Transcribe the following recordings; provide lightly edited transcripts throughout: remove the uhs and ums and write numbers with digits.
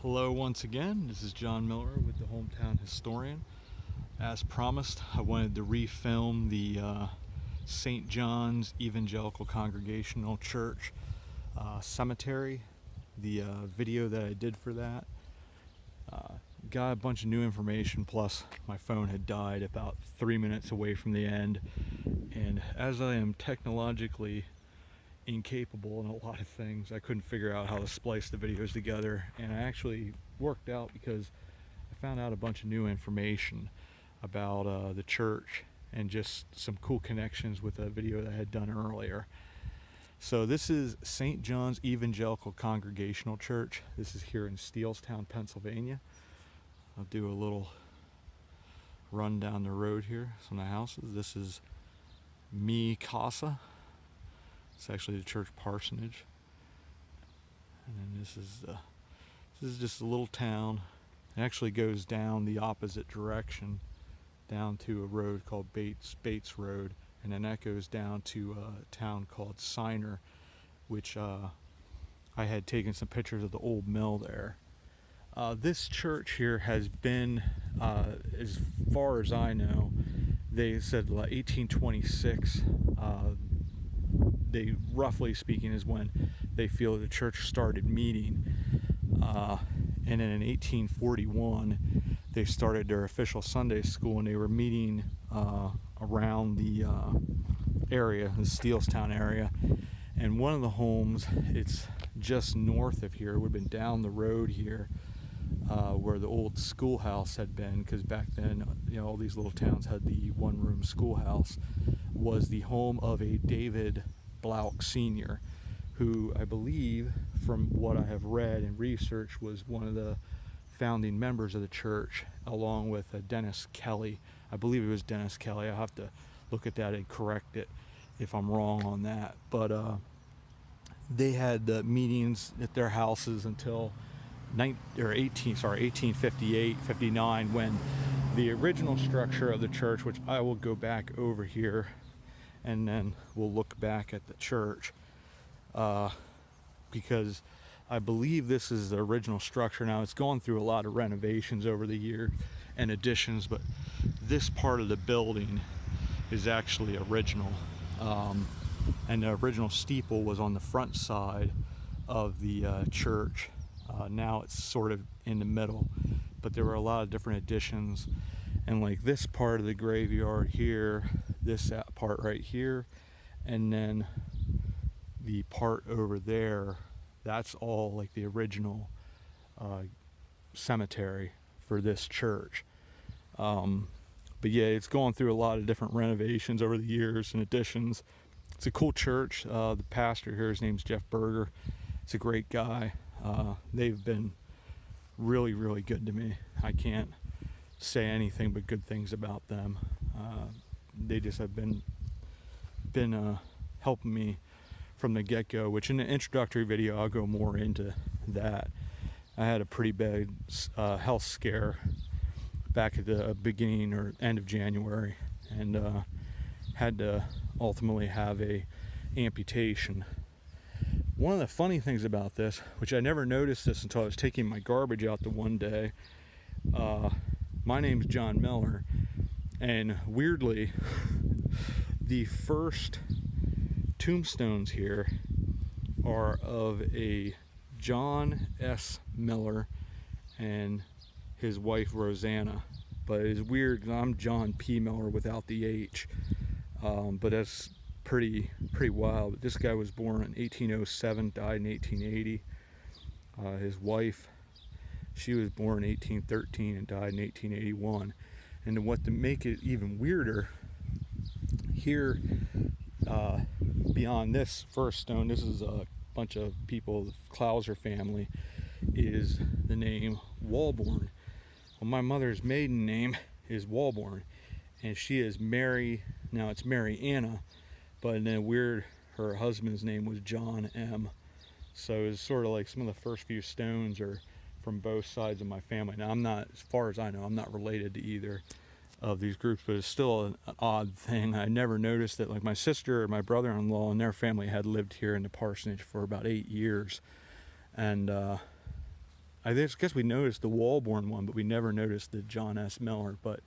Hello once again, this is John Miller with the Hometown Historian. As promised, I wanted to refilm the St. John's Evangelical Congregational Church cemetery, the video that I did for that. Got a bunch of new information, plus my phone had died about 3 minutes away from the end, and as I am technologically incapable in a lot of things, I couldn't figure out how to splice the videos together, and I actually worked out because I found out a bunch of new information about the church and just some cool connections with a video that I had done earlier. So this is St. John's Evangelical Congregational Church. This is here in Steelstown, Pennsylvania. I'll do a little run down the road here. Some of the houses. This is Mi Casa. It's actually the church parsonage, and then this is just a little town. It actually goes down the opposite direction, down to a road called Bates Road, and then that goes down to a town called Signer, which I had taken some pictures of the old mill there. This church here has been, as far as I know, they said 1826. They, roughly speaking, is when they feel the church started meeting, and then in 1841 they started their official Sunday school, and they were meeting around the area, the Steelstown area. And one of the homes, it's just north of here, it would have been down the road here, where the old schoolhouse had been, because back then, all these little towns had the one-room schoolhouse, was the home of a David Blouck Sr., who I believe, from what I have read and researched, was one of the founding members of the church, along with Dennis Kelly. I believe it was Dennis Kelly. I'll have to look at that and correct it if I'm wrong on that. But they had meetings at their houses until 1858, 59, when the original structure of the church, which I will go back over here and then we'll look back at the church, because I believe this is the original structure. Now, it's gone through a lot of renovations over the years and additions, but this part of the building is actually original. And the original steeple was on the front side of the church. Now it's sort of in the middle, but there were a lot of different additions. And like this part of the graveyard here, this part right here, and then the part over there, that's all like the original cemetery for this church. But yeah, it's gone through a lot of different renovations over the years and additions. It's a cool church. The pastor here, his name's Jeff Berger. It's a great guy. They've been really, really good to me. I can't say anything but good things about them. They just have been helping me from the get-go, which in the introductory video I'll go more into that. I had a pretty bad health scare back at the beginning or end of January, and had to ultimately have a amputation. One of the funny things about this, which I never noticed this until I was taking my garbage out the one day, my name's John Miller, and weirdly, the first tombstones here are of a John S. Miller and his wife Rosanna. But it's weird because I'm John P. Miller without the H. But that's pretty wild. This guy was born in 1807, died in 1880. His wife, she was born in 1813 and died in 1881. And what to make it even weirder, here beyond this first stone, this is a bunch of people, the Clouser family, is the name Walborn. Well, my mother's maiden name is Walborn, and she is Mary. Now it's Mary Anna, but then weird, her husband's name was John M. So it's sort of like some of the first few stones are from both sides of my family. Now, I'm not, as far as I know, I'm not related to either of these groups, but it's still an odd thing. I never noticed that. Like my sister or my brother-in-law and their family had lived here in the parsonage for about 8 years, and I guess we noticed the Walborn one, but we never noticed the John S. Miller. But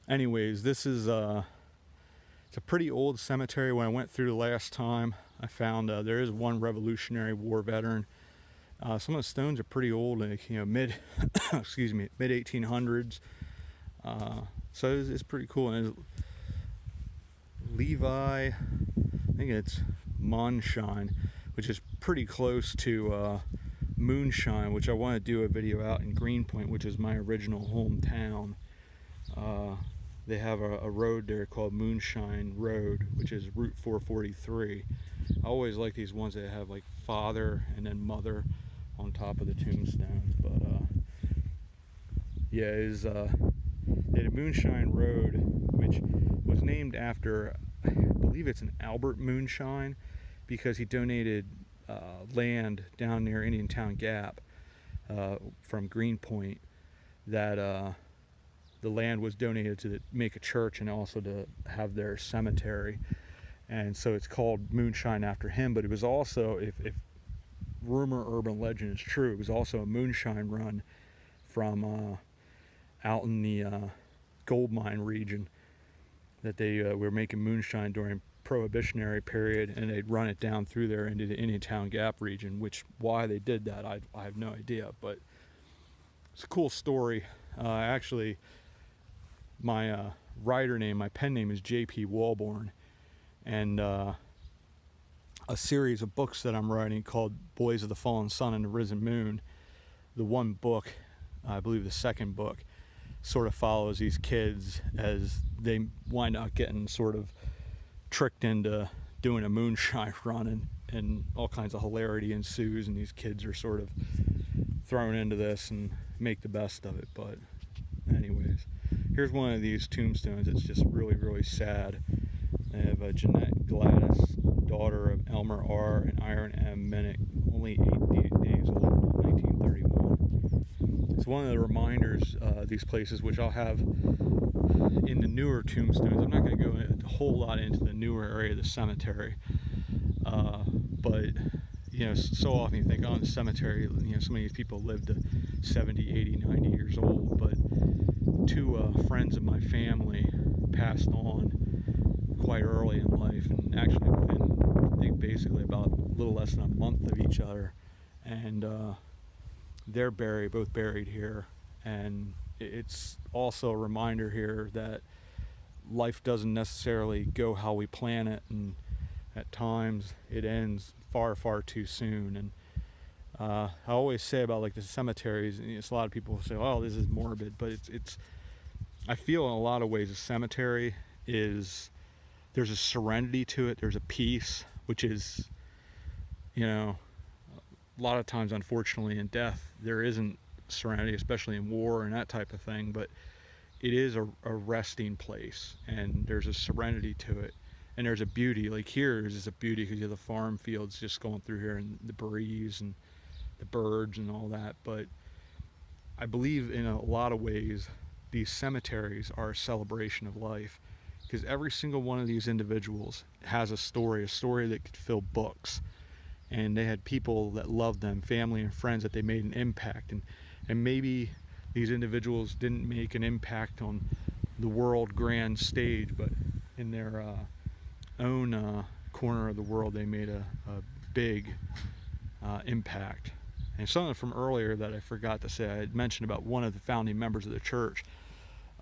anyways, this is it's a pretty old cemetery. When I went through the last time, I found there is one Revolutionary War veteran. Some of the stones are pretty old, like, mid excuse me, mid 1800s. So it's pretty cool. And Levi, I think it's Moonshine, which is pretty close to Moonshine, which I want to do a video out in Greenpoint, which is my original hometown. They have a road there called Moonshine Road, which is Route 443. I always like these ones that have like father and then mother on top of the tombstones. But yeah, is the Moonshine Road, which was named after, I believe it's an Albert Moonshine, because he donated land down near Indiantown Gap from Greenpoint, that the land was donated to make a church and also to have their cemetery, and so it's called Moonshine after him. But it was also, if rumor, urban legend is true, it was also a moonshine run from out in the gold mine region, that they were making moonshine during Prohibitionary period, and they'd run it down through there into the Indiantown Gap region. Which, why they did that, I have no idea, but it's a cool story. Actually, my writer name, my pen name is J.P. Walborn, and a series of books that I'm writing called Boys of the Fallen Sun and the Risen Moon. The one book, I believe the second book, sort of follows these kids as they wind up getting sort of tricked into doing a moonshine run, and all kinds of hilarity ensues, and these kids are sort of thrown into this and make the best of it. But anyways, here's one of these tombstones. It's just really, really sad. They have Jeanette Gladys, daughter of Elmer R. and Iron M. Minnick, only 8 days old, 1931. It's one of the reminders, these places, which I'll have in the newer tombstones. I'm not going to go a whole lot into the newer area of the cemetery, but so often you think, oh, in the cemetery, some of these people lived to 70, 80, 90 years old. But two friends of my family passed on quite early in life, and actually within, I think, basically about a little less than a month of each other, and they're both buried here. And it's also a reminder here that life doesn't necessarily go how we plan it, and at times it ends far, far too soon. And I always say about like the cemeteries, a lot of people say, oh, this is morbid, but it's I feel in a lot of ways a cemetery is, there's a serenity to it, there's a peace, which is, a lot of times, unfortunately, in death there isn't serenity, especially in war and that type of thing. But it is a resting place, and there's a serenity to it, and there's a beauty. Like here is just a beauty because you have the farm fields just going through here, and the breeze and the birds and all that. But I believe in a lot of ways these cemeteries are a celebration of life, because every single one of these individuals has a story that could fill books, and they had people that loved them, family and friends, that they made an impact. And maybe these individuals didn't make an impact on the world grand stage, but in their own corner of the world they made a big impact. And something from earlier that I forgot to say, I had mentioned about one of the founding members of the church,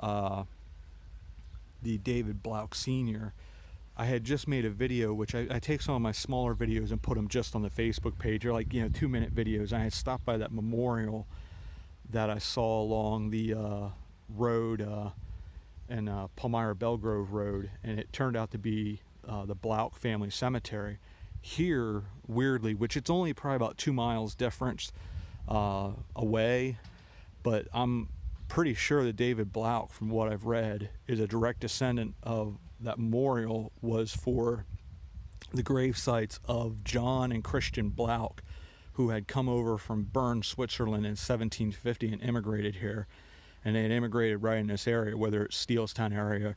the David Blouck Sr. I had just made a video, which I take some of my smaller videos and put them just on the Facebook page. They're like 2-minute videos. I had stopped by that memorial that I saw along the road in Palmyra Belgrove Road, and it turned out to be the Blouck family cemetery. Here, weirdly, which it's only probably about 2 miles difference away, but I'm pretty sure that David Blouck, from what I've read, is a direct descendant of that memorial, was for the grave sites of John and Christian Blouck, who had come over from Bern, Switzerland in 1750 and immigrated here. And they had immigrated right in this area, whether it's Steelstown area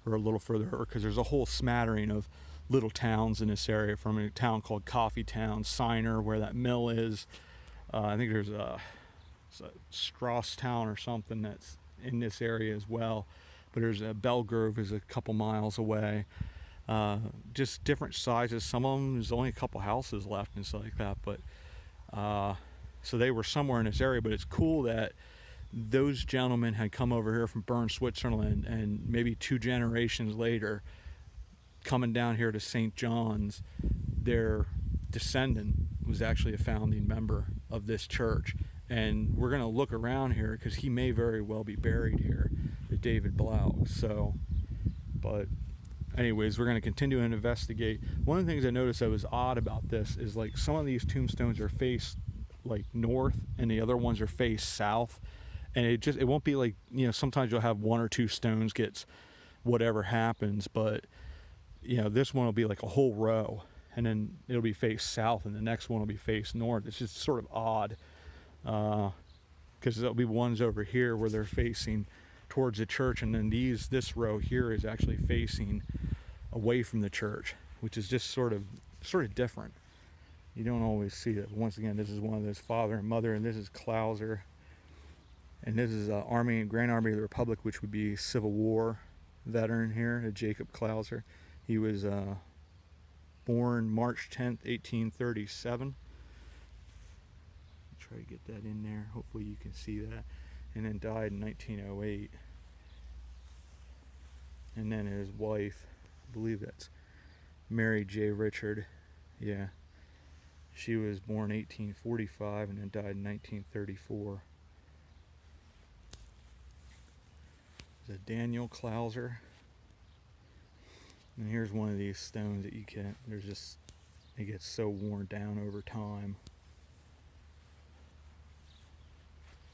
or a little further, because there's a whole smattering of little towns in this area, from a town called Coffeetown, Signer, where that mill is. I think there's Steelstown or something that's in this area as well. But there's a Belgrove is a couple miles away. Just different sizes. Some of them there's only a couple houses left and stuff like that. But so they were somewhere in this area. But it's cool that those gentlemen had come over here from Bern, Switzerland, and maybe 2 generations later, coming down here to St. John's, their descendant was actually a founding member of this church. And we're going to look around here because he may very well be buried here, the David Blau. So, but anyways, we're going to continue and investigate. One of the things I noticed that was odd about this is like some of these tombstones are faced like north and the other ones are faced south. And it won't be like, sometimes you'll have 1 or 2 stones gets whatever happens, but this one will be like a whole row, and then it'll be faced south, and the next one will be faced north. It's just sort of odd, because there'll be ones over here where they're facing towards the church, and then this row here is actually facing away from the church, which is just sort of different. You don't always see it. Once again, this is one of those father and mother, and this is Clauser, and this is Army and Grand Army of the Republic, which would be Civil War veteran here, Jacob Clauser. He was born March 10th, 1837. Try to get that in there. Hopefully you can see that. And then died in 1908. And then his wife, I believe that's Mary J. Richard. Yeah. She was born 1845 and then died in 1934. There's a Daniel Clauser. And here's one of these stones that you can't, it gets so worn down over time.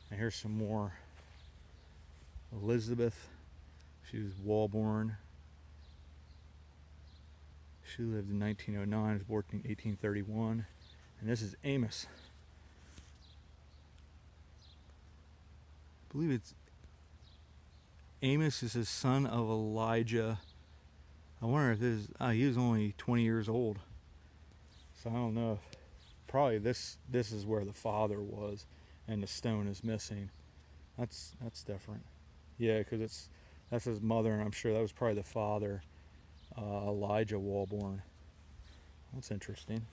And here's some more. Elizabeth, she was Walborn. She lived in 1909, was born in 1831. And this is Amos. I believe Amos is the son of Elijah. I wonder if he was only 20 years old. So I don't know if, probably this is where the father was and the stone is missing. That's different. Yeah, because that's his mother, and I'm sure that was probably the father, Elijah Walborn. That's interesting.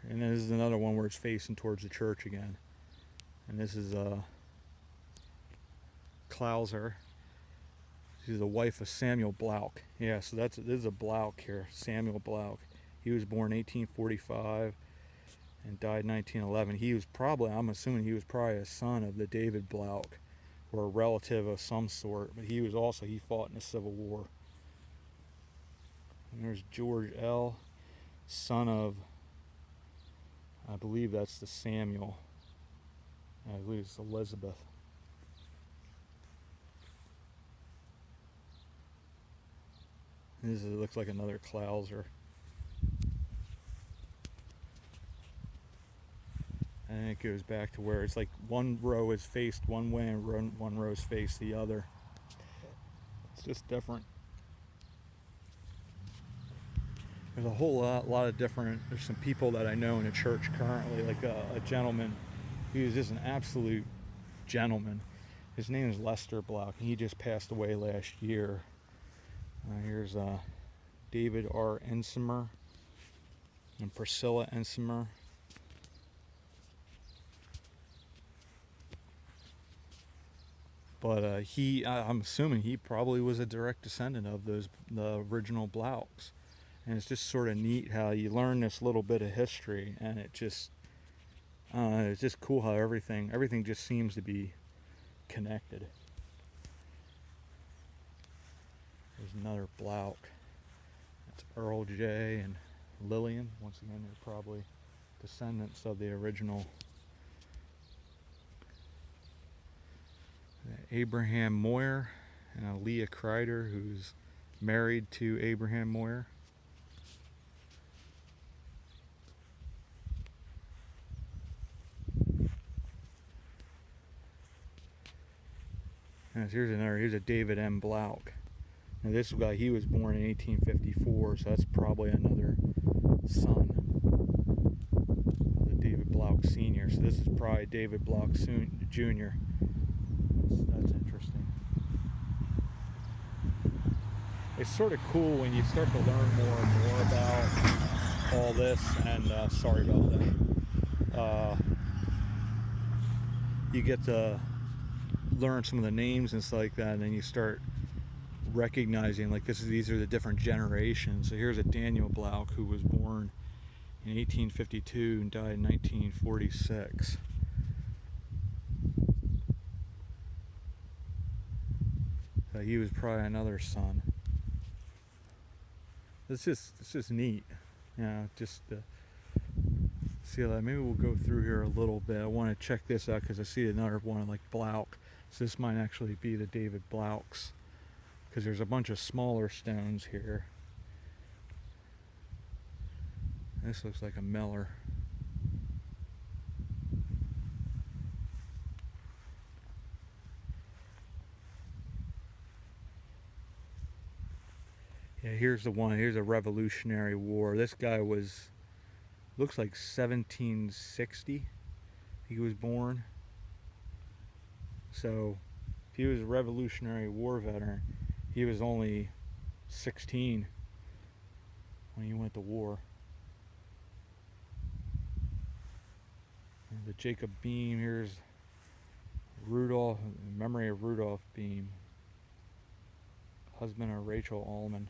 And then this is another one where it's facing towards the church again. And this is Clauser. She's the wife of Samuel Blouck. Yeah, so this is a Blouck here, Samuel Blouck. He was born 1845 and died 1911. He was I'm assuming he was probably a son of the David Blouck, or a relative of some sort, but he fought in the Civil War. And there's George L., son of, I believe that's the Samuel. I believe it's Elizabeth. This looks like another Clauser. And it goes back to where it's like one row is faced one way and one row is faced the other. It's just different. There's a whole lot of different, there's some people that I know in the church currently, like a gentleman who is just an absolute gentleman. His name is Lester Block, and he just passed away last year. Here's David R. Ensimer and Priscilla Ensimer. But I'm assuming he probably was a direct descendant of the original Bloucks. And it's just sort of neat how you learn this little bit of history, and it's just cool how everything just seems to be connected. There's another Blouck. That's Earl J. and Lillian. Once again, they're probably descendants of the original. Abraham Moyer and Leah Kreider, who's married to Abraham Moyer. And here's a David M. Blouck. Now this guy, he was born in 1854, so that's probably another son of the David Blouck Sr. So this is probably David Blouck Jr. That's interesting. It's sort of cool when you start to learn more and more about all this, and sorry about that. You get to learn some of the names and stuff like that, and then you start recognizing like these are the different generations. So here's a Daniel Blouck who was born in 1852 and died in 1946. So he was probably another son. It's just neat, just see that. Maybe we'll go through here a little bit. I want to check this out because I see another one like Blouck. So this might actually be the David Bloucks, because there's a bunch of smaller stones here. This looks like a Miller. Yeah, here's the one. Here's a Revolutionary War. This guy looks like 1760 he was born. So if he was a Revolutionary War veteran, he was only 16 when he went to war. And the Jacob Beam, here's Rudolph, in memory of Rudolph Beam, husband of Rachel Allman.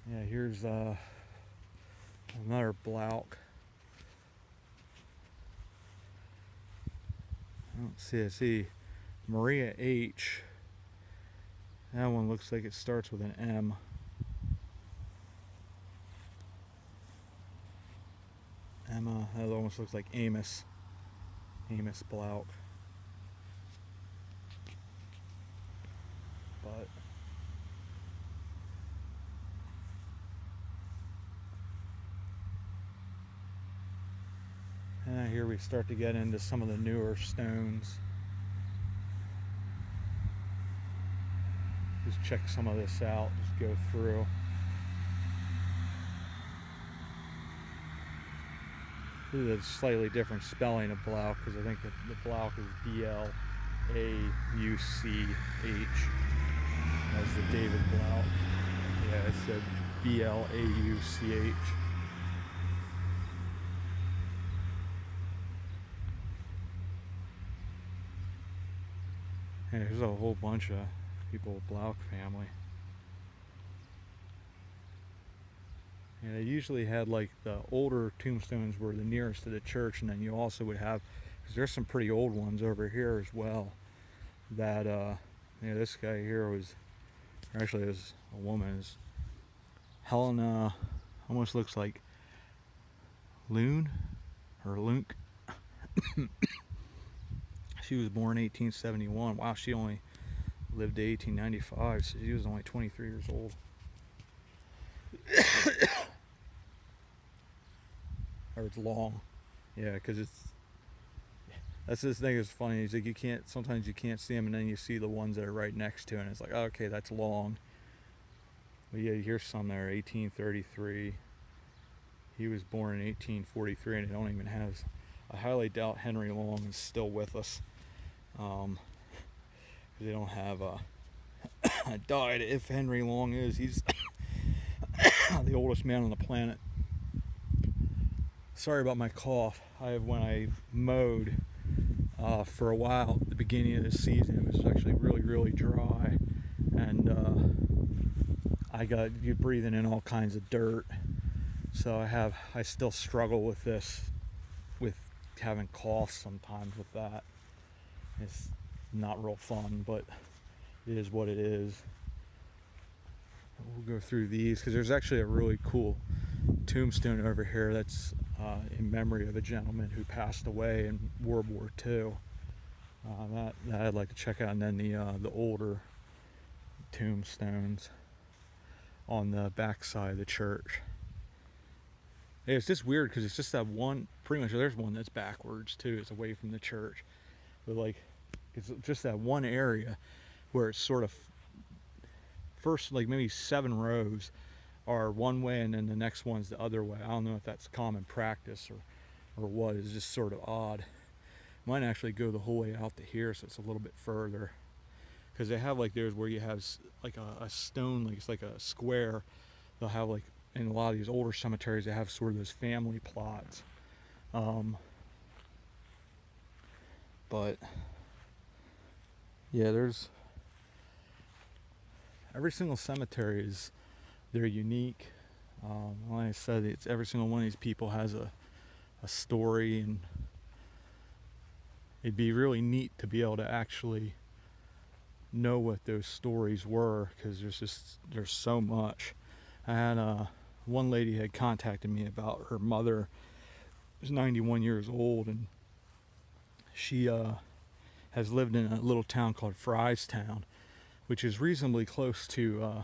Yeah, here's another Blouck. I don't see it. I see Maria H. That one looks like it starts with an M. Emma, that almost looks like Amos. Amos Blouck. But here we start to get into some of the newer stones. Just check some of this out, just go through. This is a slightly different spelling of Blouck, because I think that the Blouck is B-L-A-U-C-H, as the David Blouck. Yeah, it said B-L-A-U-C-H. And there's a whole bunch of people with Blouck family. And they usually had like the older tombstones were the nearest to the church, and then you also would have, because there's some pretty old ones over here as well, that this guy here was, actually it was a woman, is Helena, almost looks like Loon or Lunk. She was born in 1871. Wow, she only lived to 1895, so she was only 23 years old. Or it's long. Yeah, because that's this thing that's funny. It's like sometimes you can't see them, and then you see the ones that are right next to it, and it's like, oh, okay, that's long. But yeah, here's some there, 1833. He was born in 1843, and it don't even have, I highly doubt Henry Long is still with us. They don't have died. If Henry Long is, he's the oldest man on the planet. Sorry about my cough. When I mowed for a while at the beginning of the season, it was actually really, really dry, and you breathing in all kinds of dirt. So I still struggle with this, with having coughs sometimes with that. It's not real fun, but it is what it is. We'll go through these, because there's actually a really cool tombstone over here that's in memory of a gentleman who passed away in World War II. That I'd like to check out, and then the older tombstones on the back side of the church. Yeah, it's just weird because it's just that one, pretty much there's one that's backwards too, it's away from the church. But like, it's just that one area where it's sort of first, like maybe 7 rows are one way and then the next one's the other way. I don't know if that's common practice or what. It's just sort of odd. Might actually go the whole way out to here, so it's a little bit further. Because they have like there's where you have like a stone, like it's like a square. They'll have like in a lot of these older cemeteries, they have sort of those family plots. But yeah, there's every single cemetery they're unique. Like I said, it's every single one of these people has a story, and it'd be really neat to be able to actually know what those stories were, because there's so much. I had one lady had contacted me about her mother, who's 91 years old, and she has lived in a little town called Fryestown, which is reasonably close to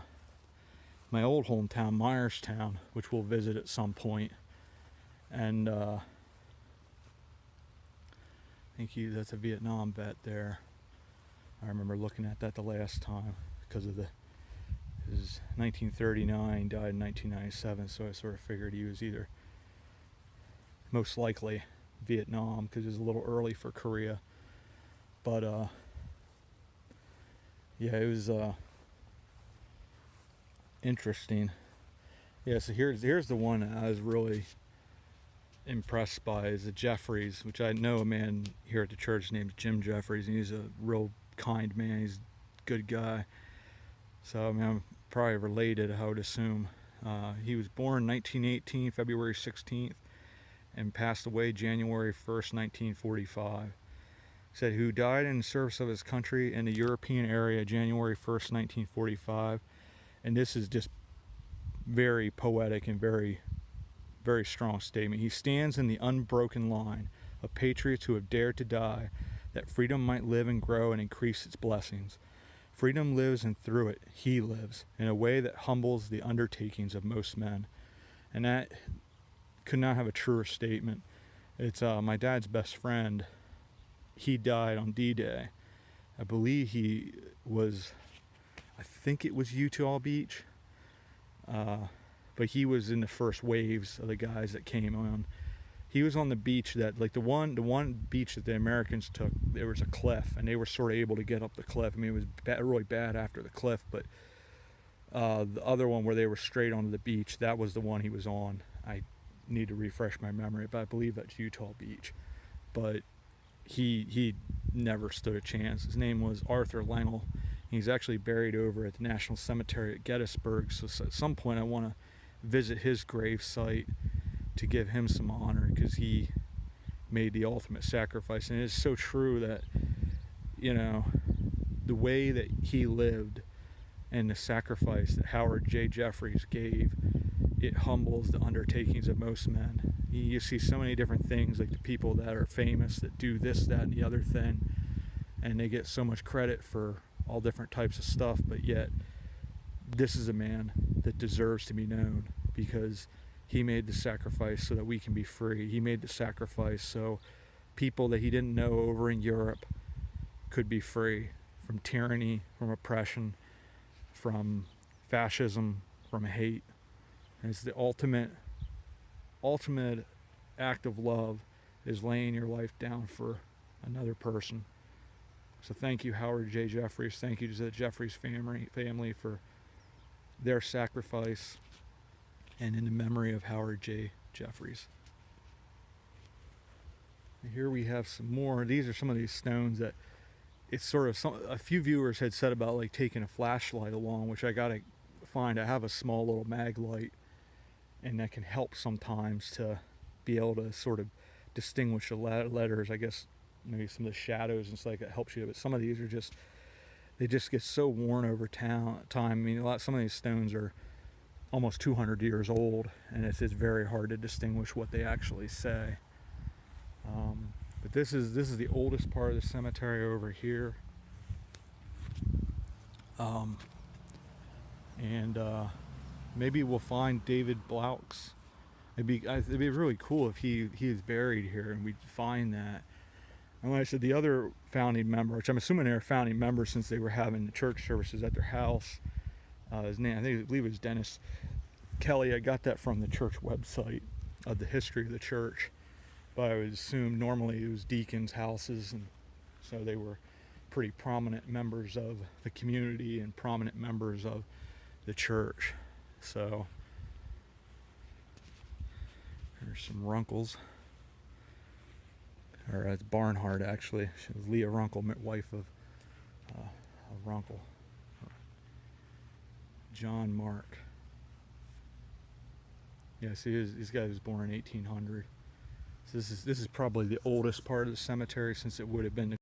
my old hometown, Myerstown, which we'll visit at some point. And I think that's a Vietnam vet there. I remember looking at that the last time because of his 1939, died in 1997, so I sort of figured he was either most likely Vietnam because it was a little early for Korea. But yeah, it was interesting. Yeah, so here's the one I was really impressed by, is the Jeffries, which I know a man here at the church named Jim Jeffries, and he's a real kind man. He's a good guy. So I mean, I'm probably related, I would assume. He was born 1918, February 16th, and passed away January 1st, 1945. Said who died in service of his country in the European area January 1st, 1945. And this is just very poetic and very, very strong statement. He stands in the unbroken line of patriots who have dared to die that freedom might live and grow and increase its blessings. Freedom lives, and through it he lives, in a way that humbles the undertakings of most men. And that could not have a truer statement. It's my dad's best friend. He died on D-Day. I believe he was, I think it was Utah Beach, but he was in the first waves of the guys that came on. He was on the beach that, like the one beach that the Americans took, there was a cliff, and they were sort of able to get up the cliff. I mean, it was really bad after the cliff, but the other one where they were straight onto the beach, that was the one he was on. I need to refresh my memory, but I believe that's Utah Beach. But he never stood a chance. His name was Arthur Lengel. He's actually buried over at the National Cemetery at Gettysburg, so at some point I want to visit his grave site to give him some honor, because he made the ultimate sacrifice. And it is so true that, you know, the way that he lived and the sacrifice that Howard J. Jeffries gave, it humbles the undertakings of most men. You see so many different things, like the people that are famous that do this, that, and the other thing, and they get so much credit for all different types of stuff, but yet this is a man that deserves to be known, because he made the sacrifice so that we can be free. He made the sacrifice so people that he didn't know over in Europe could be free from tyranny, from oppression, from fascism, from hate. And it's the ultimate act of love, is laying your life down for another person. So thank you, Howard J. Jeffries. Thank you to the Jeffries family for their sacrifice, and in the memory of Howard J. Jeffries. And here we have some more. These are some of these stones that it's sort of a few viewers had said about like taking a flashlight along, which I gotta find. I have a small little mag light, and that can help sometimes to be able to sort of distinguish the letters. I guess maybe some of the shadows and stuff like that helps you, but some of these are just, they just get so worn over time. I mean, some of these stones are almost 200 years old, and it's very hard to distinguish what they actually say. But this is the oldest part of the cemetery over here. And maybe we'll find David Blaux. It'd be really cool if he is buried here and we'd find that. And like I said, the other founding member, which I'm assuming they're founding members since they were having the church services at their house, his name, I believe it was Dennis Kelly, I got that from the church website of the history of the church, but I would assume normally it was deacons' houses, and so they were pretty prominent members of the community and prominent members of the church. So there's some Runkles. Or it's Barnhart, actually. She was Leah Runkle, wife of Runkle. John Mark. Yeah, see, this guy was born in 1800. So this is probably the oldest part of the cemetery, since it would have been the